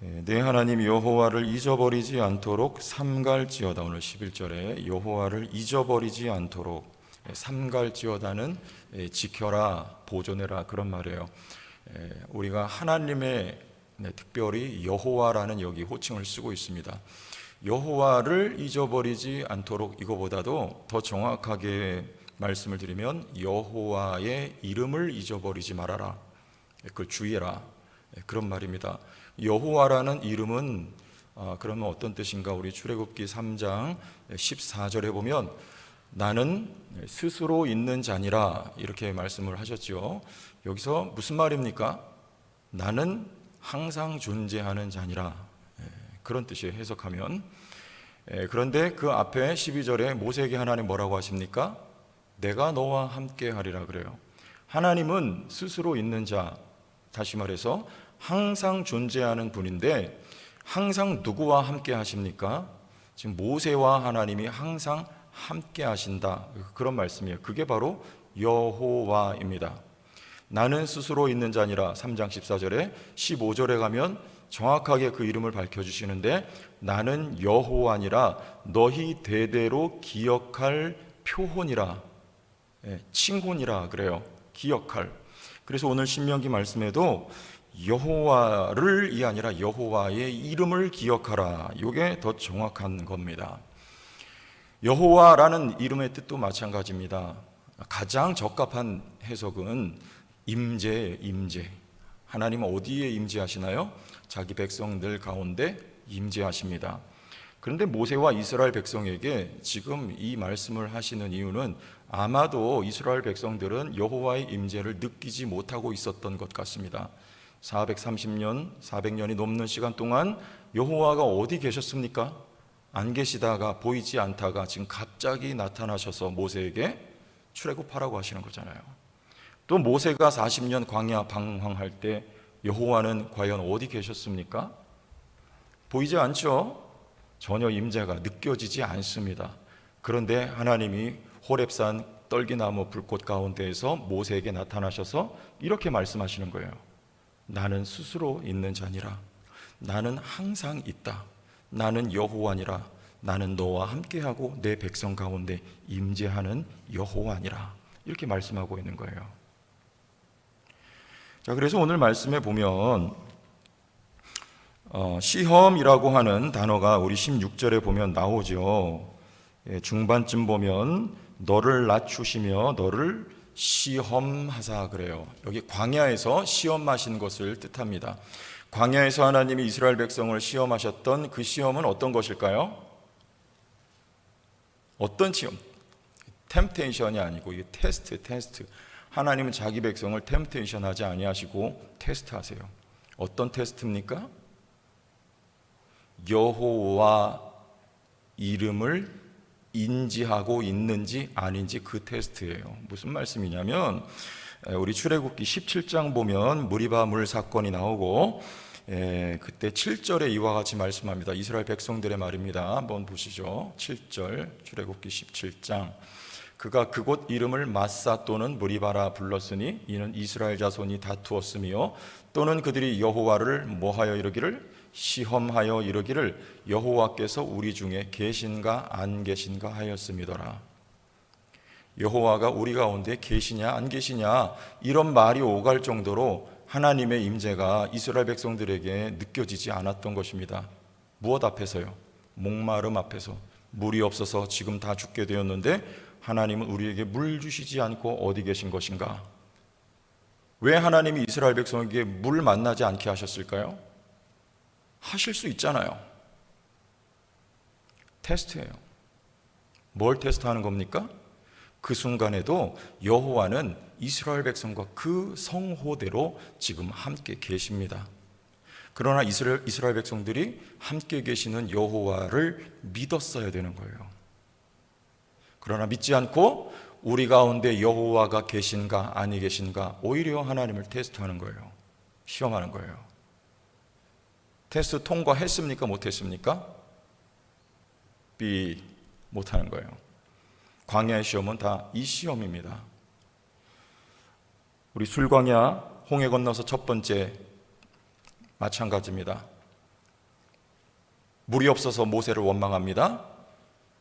내 하나님 여호와를 잊어버리지 않도록 삼갈지어다. 오늘 11절에 여호와를 잊어버리지 않도록 삼갈지어다는 지켜라, 보존해라 그런 말이에요. 우리가 하나님의 특별히 여호와라는 여기 호칭을 쓰고 있습니다. 여호와를 잊어버리지 않도록, 이거보다도 더 정확하게 말씀을 드리면 여호와의 이름을 잊어버리지 말아라, 그걸 주의해라, 그런 말입니다. 여호와라는 이름은 그러면 어떤 뜻인가? 우리 출애굽기 3장 14절에 보면 나는 스스로 있는 자니라 이렇게 말씀을 하셨죠. 여기서 무슨 말입니까? 나는 항상 존재하는 자니라, 그런 뜻이에요, 해석하면. 그런데 그 앞에 12절에 모세에게 하나님 뭐라고 하십니까? 내가 너와 함께 하리라 그래요. 하나님은 스스로 있는 자, 다시 말해서 항상 존재하는 분인데 항상 누구와 함께 하십니까? 지금 모세와 하나님이 항상 함께 하신다, 그런 말씀이에요. 그게 바로 여호와입니다. 나는 스스로 있는 자니라 3장 14절에, 15절에 가면 정확하게 그 이름을 밝혀주시는데 나는 여호와니라 너희 대대로 기억할 표혼이라, 칭혼이라 그래요. 기억할. 그래서 오늘 신명기 말씀에도 여호와를 이 아니라 여호와의 이름을 기억하라, 이게 더 정확한 겁니다. 여호와라는 이름의 뜻도 마찬가지입니다. 가장 적합한 해석은 임재. 하나님은 어디에 임재하시나요? 자기 백성들 가운데 임재하십니다. 그런데 모세와 이스라엘 백성에게 지금 이 말씀을 하시는 이유는 아마도 이스라엘 백성들은 여호와의 임재를 느끼지 못하고 있었던 것 같습니다. 400년이 넘는 시간 동안 여호와가 어디 계셨습니까? 안 계시다가 보이지 않다가 지금 갑자기 나타나셔서 모세에게 출애굽하라고 하시는 거잖아요. 또 모세가 40년 광야 방황할 때 여호와는 과연 어디 계셨습니까? 보이지 않죠? 전혀 임재가 느껴지지 않습니다. 그런데 하나님이 호렙산 떨기나무 불꽃 가운데에서 모세에게 나타나셔서 이렇게 말씀하시는 거예요. 나는 스스로 있는 자니라. 나는 항상 있다. 나는 여호와니라. 나는 너와 함께하고 내 백성 가운데 임재하는 여호와니라. 이렇게 말씀하고 있는 거예요. 자, 그래서 오늘 말씀에 보면 시험이라고 하는 단어가 우리 16절에 보면 나오죠. 중반쯤 보면 너를 낮추시며 너를 시험하사 그래요. 여기 광야에서 시험하신 것을 뜻합니다. 광야에서 하나님이 이스라엘 백성을 시험하셨던 그 시험은 어떤 것일까요? 어떤 시험? 템테이션이 아니고 이게 테스트. 하나님은 자기 백성을 템테이션 하지 아니하시고 테스트하세요. 어떤 테스트입니까? 여호와 이름을 인지하고 있는지 아닌지 그 테스트예요. 무슨 말씀이냐면 우리 출애굽기 17장 보면 무리바 물 사건이 나오고 그때 7절에 이와 같이 말씀합니다. 이스라엘 백성들의 말입니다. 한번 보시죠. 7절 출애굽기 17장. 그가 그곳 이름을 마사 또는 무리바라 불렀으니 이는 이스라엘 자손이 다투었으며 또는 그들이 여호와를 뭐하여 이르기를 시험하여 이르기를 여호와께서 우리 중에 계신가 안 계신가 하였음이더라. 여호와가 우리 가운데 계시냐 안 계시냐 이런 말이 오갈 정도로 하나님의 임재가 이스라엘 백성들에게 느껴지지 않았던 것입니다. 무엇 앞에서요? 목마름 앞에서. 물이 없어서 지금 다 죽게 되었는데 하나님은 우리에게 물 주시지 않고 어디 계신 것인가? 왜 하나님이 이스라엘 백성에게 물 만나지 않게 하셨을까요? 하실 수 있잖아요. 테스트예요. 뭘 테스트하는 겁니까? 그 순간에도 여호와는 이스라엘 백성과 그 성호대로 지금 함께 계십니다. 그러나 이스라엘 백성들이 함께 계시는 여호와를 믿었어야 되는 거예요. 그러나 믿지 않고 우리 가운데 여호와가 계신가 아니 계신가 오히려 하나님을 테스트하는 거예요. 시험하는 거예요. 테스트 통과했습니까? 못했습니까? 못하는 거예요. 광야의 시험은 다 이 시험입니다. 우리 술광야 홍해 건너서 첫 번째 마찬가지입니다. 물이 없어서 모세를 원망합니다.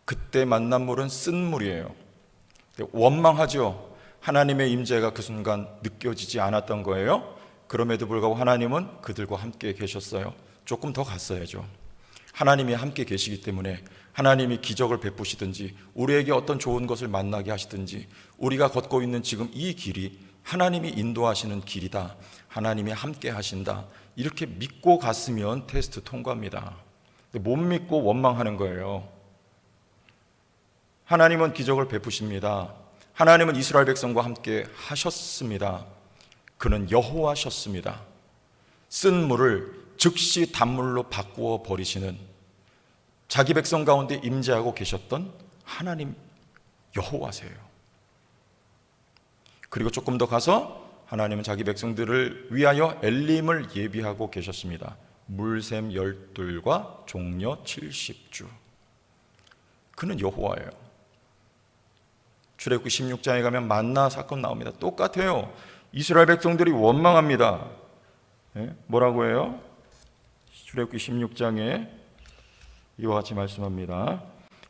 그때 만난 물은 쓴 물이에요. 원망하죠. 하나님의 임재가 그 순간 느껴지지 않았던 거예요. 그럼에도 불구하고 하나님은 그들과 함께 계셨어요. 조금 더 갔어야죠. 하나님이 함께 계시기 때문에 하나님이 기적을 베푸시든지 우리에게 어떤 좋은 것을 만나게 하시든지 우리가 걷고 있는 지금 이 길이 하나님이 인도하시는 길이다, 하나님이 함께 하신다, 이렇게 믿고 갔으면 테스트 통과입니다. 못 믿고 원망하는 거예요. 하나님은 기적을 베푸십니다. 하나님은 이스라엘 백성과 함께 하셨습니다. 그는 여호와셨습니다. 쓴 물을 즉시 단물로 바꾸어 버리시는, 자기 백성 가운데 임재하고 계셨던 하나님 여호와세요. 그리고 조금 더 가서 하나님은 자기 백성들을 위하여 엘림을 예비하고 계셨습니다. 물샘 12과 종려 70주. 그는 여호와예요. 출애굽기 16장에 가면 만나 사건 나옵니다. 똑같아요. 이스라엘 백성들이 원망합니다. 뭐라고 해요? 출애굽기 16장에 이와 같이 말씀합니다.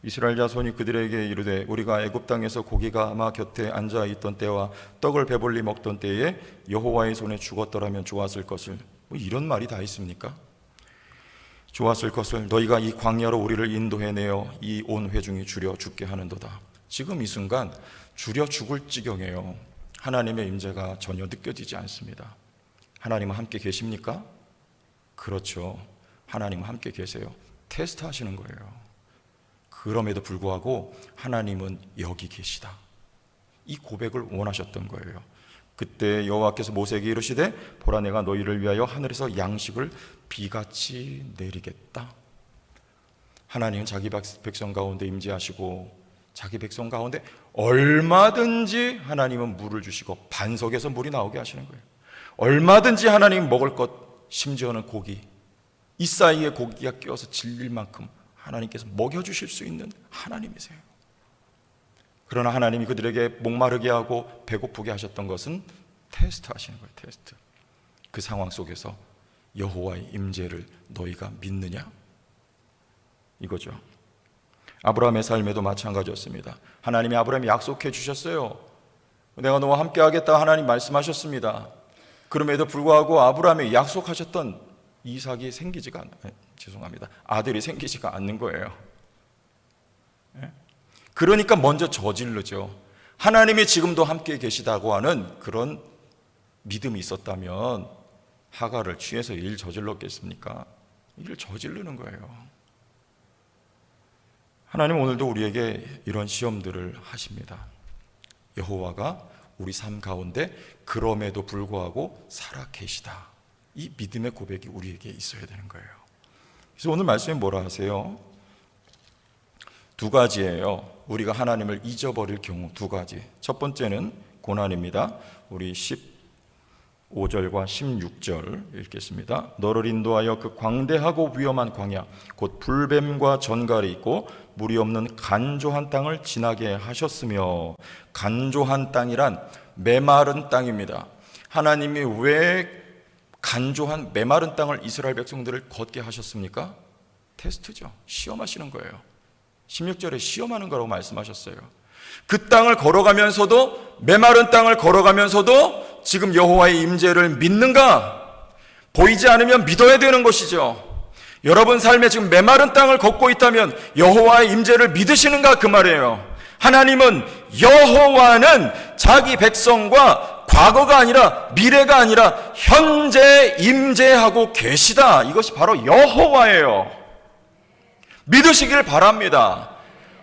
이스라엘 자손이 그들에게 이르되 우리가 애굽 땅에서 고기가 아마 곁에 앉아 있던 때와 떡을 배불리 먹던 때에 여호와의 손에 죽었더라면 좋았을 것을. 뭐 이런 말이 다 있습니까? 좋았을 것을 너희가 이 광야로 우리를 인도해내어 이 온 회중이 줄여 죽게 하는도다. 지금 이 순간 줄여 죽을 지경이에요. 하나님의 임재가 전혀 느껴지지 않습니다. 하나님은 함께 계십니까? 그렇죠. 하나님은 함께 계세요. 테스트 하시는 거예요. 그럼에도 불구하고 하나님은 여기 계시다, 이 고백을 원하셨던 거예요. 그때 여호와께서 모세에게 이르시되 보라, 내가 너희를 위하여 하늘에서 양식을 비같이 내리겠다. 하나님은 자기 백성 가운데 임재하시고 자기 백성 가운데 얼마든지 하나님은 물을 주시고 반석에서 물이 나오게 하시는 거예요. 얼마든지 하나님 먹을 것, 심지어는 고기, 이 사이에 고기가 끼어서 질릴 만큼 하나님께서 먹여주실 수 있는 하나님이세요. 그러나 하나님이 그들에게 목마르게 하고 배고프게 하셨던 것은 테스트 하시는 거예요. 테스트. 그 상황 속에서 여호와의 임재를 너희가 믿느냐, 이거죠. 아브라함의 삶에도 마찬가지였습니다. 하나님이 아브라함이 약속해 주셨어요. 내가 너와 함께 하겠다 하나님 말씀하셨습니다. 그럼에도 불구하고 아브라함이 약속하셨던 이삭이 아들이 생기지가 않는 거예요. 그러니까 먼저 저지르죠. 하나님이 지금도 함께 계시다고 하는 그런 믿음이 있었다면 하갈을 취해서 일 저질렀겠습니까? 일을 저지르는 거예요. 하나님 오늘도 우리에게 이런 시험들을 하십니다. 여호와가 우리 삶 가운데 그럼에도 불구하고 살아 계시다, 이 믿음의 고백이 우리에게 있어야 되는 거예요. 그래서 오늘 말씀이 뭐라 하세요? 두 가지예요. 우리가 하나님을 잊어버릴 경우 두 가지. 첫 번째는 고난입니다. 우리 15절과 16절 읽겠습니다. 너를 인도하여 그 광대하고 위험한 광야, 곧 불뱀과 전갈이 있고 물이 없는 간조한 땅을 지나게 하셨으며. 간조한 땅이란 메마른 땅입니다. 하나님이 왜 간조한 메마른 땅을 이스라엘 백성들을 걷게 하셨습니까? 테스트죠. 시험하시는 거예요. 16절에 시험하는 거라고 말씀하셨어요. 그 땅을 걸어가면서도, 메마른 땅을 걸어가면서도 지금 여호와의 임재를 믿는가? 보이지 않으면 믿어야 되는 것이죠. 여러분 삶에 지금 메마른 땅을 걷고 있다면 여호와의 임재를 믿으시는가, 그 말이에요. 하나님은, 여호와는 자기 백성과 과거가 아니라 미래가 아니라 현재 임재하고 계시다. 이것이 바로 여호와예요. 믿으시길 바랍니다.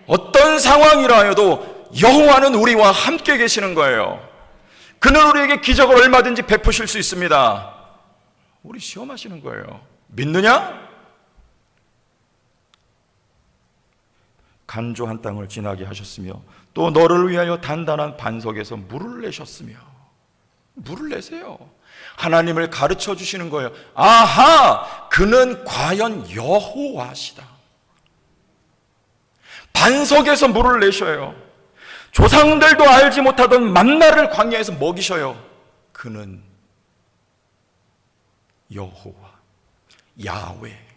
어떤 상황이라 해도 여호와는 우리와 함께 계시는 거예요. 그는 우리에게 기적을 얼마든지 베푸실 수 있습니다. 우리 시험하시는 거예요. 믿느냐? 간조한 땅을 지나게 하셨으며 또 너를 위하여 단단한 반석에서 물을 내셨으며. 물을 내세요. 하나님을 가르쳐 주시는 거예요. 아하, 그는 과연 여호와시다. 반석에서 물을 내셔요. 조상들도 알지 못하던 만나를 광야에서 먹이셔요. 그는 여호와, 야훼.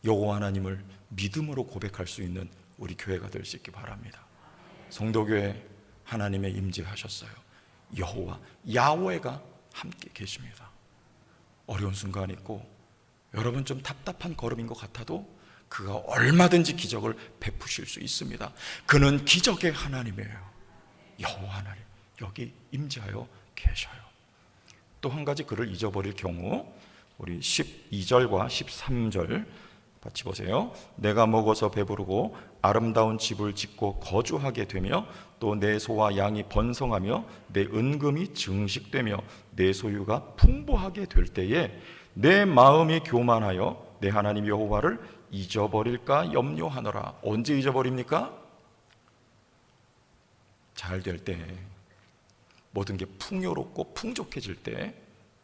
여호와 하나님을 믿음으로 고백할 수 있는 우리 교회가 될 수 있기 바랍니다. 성도교회 하나님의 임재하셨어요. 여호와 야훼가 함께 계십니다. 어려운 순간이 있고 여러분 좀 답답한 걸음인 것 같아도 그가 얼마든지 기적을 베푸실 수 있습니다. 그는 기적의 하나님이에요. 여호와 하나님 여기 임재하여 계셔요. 또 한 가지 그를 잊어버릴 경우 우리 12절과 13절 같이 보세요. 내가 먹어서 배부르고 아름다운 집을 짓고 거주하게 되며 또 내 소와 양이 번성하며 내 은금이 증식되며 내 소유가 풍부하게 될 때에 내 마음이 교만하여 내 하나님 여호와를 잊어버릴까 염려하노라. 언제 잊어버립니까? 잘 될 때, 모든 게 풍요롭고 풍족해질 때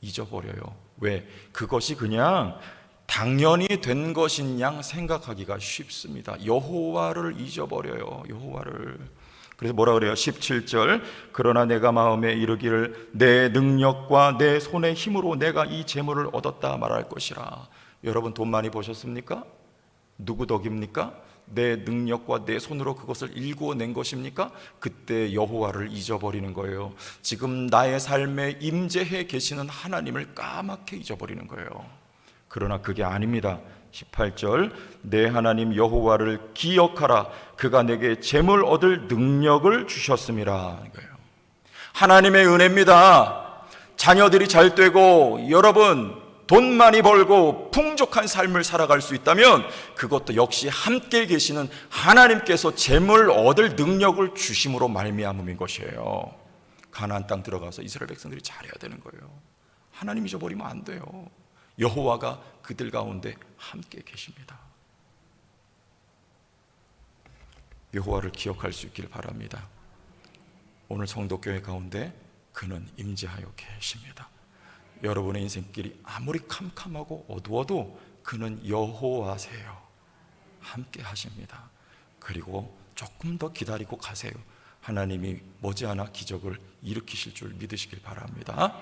잊어버려요. 왜? 그것이 그냥 당연히 된 것인 양 생각하기가 쉽습니다. 여호와를 잊어버려요. 여호와를. 그래서 뭐라 그래요? 17절 그러나 내가 마음에 이르기를 내 능력과 내 손의 힘으로 내가 이 재물을 얻었다 말할 것이라. 여러분 돈 많이 버셨습니까? 누구 덕입니까? 내 능력과 내 손으로 그것을 일구어낸 것입니까? 그때 여호와를 잊어버리는 거예요. 지금 나의 삶에 임재해 계시는 하나님을 까맣게 잊어버리는 거예요. 그러나 그게 아닙니다. 18절 내 하나님 여호와를 기억하라. 그가 내게 재물 얻을 능력을 주셨음이라. 하나님의 은혜입니다. 자녀들이 잘 되고 여러분 돈 많이 벌고 풍족한 삶을 살아갈 수 있다면 그것도 역시 함께 계시는 하나님께서 재물 얻을 능력을 주심으로 말미암음인 것이에요. 가나안 땅 들어가서 이스라엘 백성들이 잘해야 되는 거예요. 하나님 잊어버리면 안 돼요. 여호와가 그들 가운데 함께 계십니다. 여호와를 기억할 수 있기를 바랍니다. 오늘 성도교회 가운데 그는 임재하여 계십니다. 여러분의 인생길이 아무리 캄캄하고 어두워도 그는 여호와세요. 함께 하십니다. 그리고 조금 더 기다리고 가세요. 하나님이 머지않아 기적을 일으키실 줄 믿으시길 바랍니다.